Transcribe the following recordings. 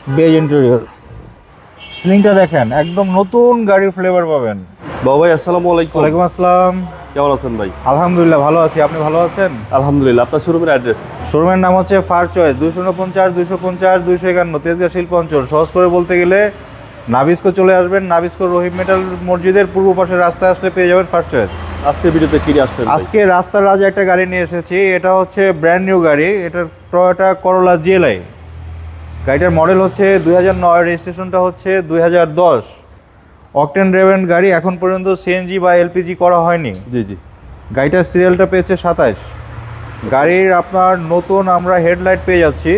Beige interior. সিলিংটা দেখেন, একদম নতুন গাড়ির ফ্লেভার পাবেন। বাবু ভাই আসসালামু আলাইকুম। ওয়ালাইকুম আসসালাম। কেমন আছেন ভাই? আলহামদুলিল্লাহ ভালো আছি, আপনি ভালো আছেন? আলহামদুলিল্লাহ। আপনার শোরুমের অ্যাড্রেস? শোরুমের নাম হচ্ছে ফার চয়েস, 249 250 251 তেজগাঁ শিল্প অঞ্চল। সহজ করে বলতে গেলে নাবিস্কো চলে আসবেন, নাবিস্কো রহিম মেটাল মসজিদের পূর্ব পাশে রাস্তায় আসলে পেয়ে যাবেন ফার চয়েস। আজকের ভিডিওতে কি নিয়ে আসলেন? আজকে রাস্তার রাজা একটা গাড়ি নিয়ে এসেছি। এটা হচ্ছে ব্র্যান্ড নিউ গাড়ি, এটা টয়োটা করোলা জিএলআই। গাড়িটার মডেল হচ্ছে 2009, রেজিস্ট্রেশনটা হচ্ছে 2010। অকটেন ড্রিভেন গাড়ি, এখন পর্যন্ত সিএনজি বা এলপিজি করা হয়নি। জি জি। গাড়িটার সিরিয়ালটা পেয়েছে 27। গাড়ির আপনার নতুন আমরা হেডলাইট পেয়ে যাচ্ছি,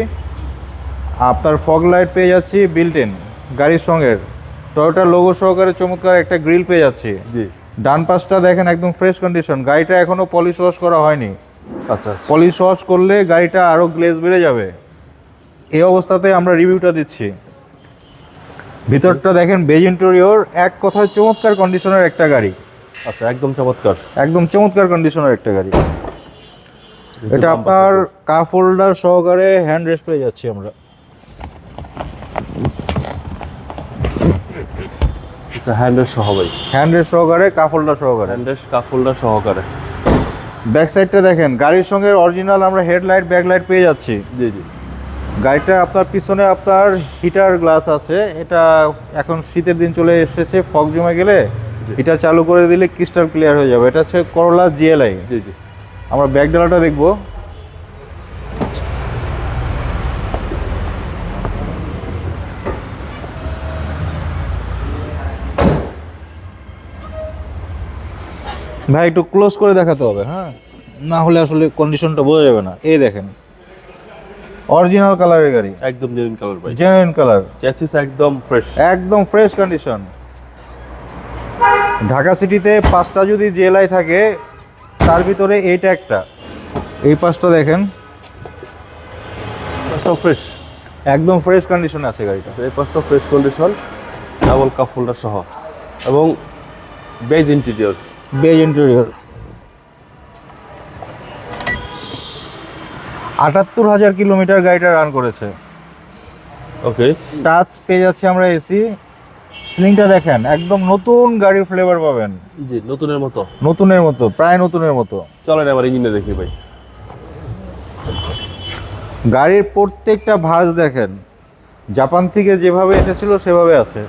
আপনার ফগ লাইট পেয়ে যাচ্ছি বিল্ট ইন গাড়ির সঙ্গে। টয়োটা লোগো সহকারে চমৎকার একটা গ্রিল পেয়ে যাচ্ছি। জি। ডান পাশটা দেখেন একদম ফ্রেশ কন্ডিশন। গাড়িটা এখনও পলিশ ওয়াশ করা হয়নি। আচ্ছা আচ্ছা। পলিশ ওয়াশ করলে গাড়িটা আরও গ্লেজ বেড়ে যাবে। এই অবস্থাতে আমরা রিভিউটা দিচ্ছি। ভিতরটা দেখেন, বেজ ইন্টেরিয়র, এক কথায় চমৎকার কন্ডিশনের একটা গাড়ি। আচ্ছা, একদম চমৎকার। একদম চমৎকার কন্ডিশনের একটা গাড়ি। এটা আপনার কাপ হোল্ডার সহকারে হ্যান্ড রেস্ট পেয়ে যাচ্ছি আমরা। আচ্ছা, হ্যান্ডেল সহ ভাই? হ্যান্ড রেস্ট সহকারে, কাপ হোল্ডার সহকারে। হ্যান্ডেল কাপ হোল্ডার সহকারে। ব্যাক সাইডটা দেখেন, গাড়ির সঙ্গে অরিজিনাল আমরা হেডলাইট ব্যাকলাইট পেয়ে যাচ্ছি। জি জি। গাড়িটা আপনার পিছনে আপনার হিটার গ্লাস আছে। এটা এখন শীতের দিন চলে এসেছে, ফগ জমে গেলে হিটার চালু করে দিলে ক্রিস্টাল ক্লিয়ার হয়ে যাবে। এটা হচ্ছে করোলা জিএলআই। জি জি। আমরা ব্যাক ডালাটা দেখব। ভাই একটু ক্লোজ করে দেখাতে হবে, হ্যাঁ, না হলে আসলে কন্ডিশনটা বোঝা যাবে না। এই দেখেন, অরিজিনাল কালারের গাড়ি, একদম জেনুইন কালার ভাই। জেনুইন কালার, চ্যাসিস একদম ফ্রেশ। একদম ফ্রেশ কন্ডিশন। ঢাকা সিটিতে 5টা যদি জিএলআই থাকে, তার ভিতরে এইটা একটা। এই পাশটা দেখেন, সব ফ্রেশ, একদম ফ্রেশ কন্ডিশনে আছে গাড়িটা। এই পাঁচটা fresh condition, double cup holder সহ এবং beige interior. Beige interior. 78,000 kilometre গাড়িটা রান করেছে। ওকে। টাচ পেয়ে যাচ্ছি আমরা এসি। সিলিংটা দেখেন, একদম নতুন গাড়ির ফ্লেভার পাবেন। জি, নতুনের মতো। নতুনের মতো, প্রায় নতুনের মতো। চলেন আবার ইঞ্জিনে দেখি ভাই। গাড়ির প্রত্যেকটা ভাঁজ দেখেন, জাপান থেকে যেভাবে এসেছিল সেভাবে আছে।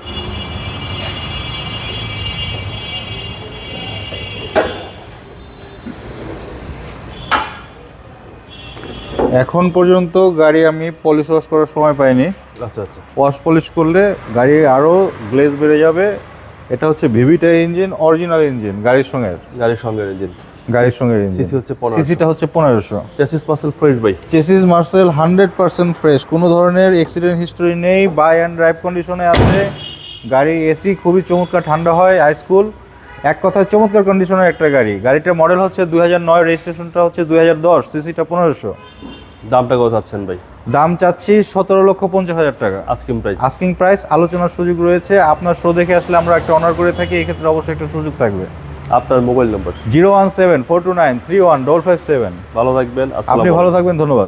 এখন পর্যন্ত গাড়ি আমি পলিশ ওয়াশ করার সময় পাইনি। আচ্ছা আচ্ছা। ওয়াশ পলিশ করলে গাড়ি আরও গ্লেজ বেড়ে যাবে। এটা হচ্ছে ভিভিটা ইঞ্জিন, অরিজিনাল ইঞ্জিন গাড়ির সঙ্গে। গাড়ির সঙ্গে ইঞ্জিন। গাড়ির সঙ্গে ইঞ্জিন। সিসি হচ্ছে 1500। সিসিটা হচ্ছে 1500। চ্যাসিস পার্সেল ফ্রেশ ভাই। চেসিস মার্সেল 100% ফ্রেশ, কোনো ধরনের অ্যাক্সিডেন্ট হিস্টোরি নেই, বাই অ্যান্ড ড্রাইভ কন্ডিশনে আছে। গাড়ির এসি খুবই চমৎকার ঠান্ডা হয়, হাইস্কুল, এক কথায় চমৎকার কন্ডিশনের একটা গাড়ি। গাড়িটার মডেল হচ্ছে 2009, রেজিস্ট্রেশনটা হচ্ছে 2010, সিসিটা 1500। দামটা কত চাচ্ছেন ভাই? দাম চাচ্ছি 17,50,000 টাকা। Asking price? আস্কিং প্রাইস, আলোচনার সুযোগ রয়েছে। আপনার শো দেখে আসলে আমরা একটা অনার করে থাকি, এই ক্ষেত্রে অবশ্যই একটা সুযোগ থাকবে। আপনার মোবাইল নম্বর? 01742931557। ভালো থাকবেন। আপনি ভালো থাকবেন, ধন্যবাদ।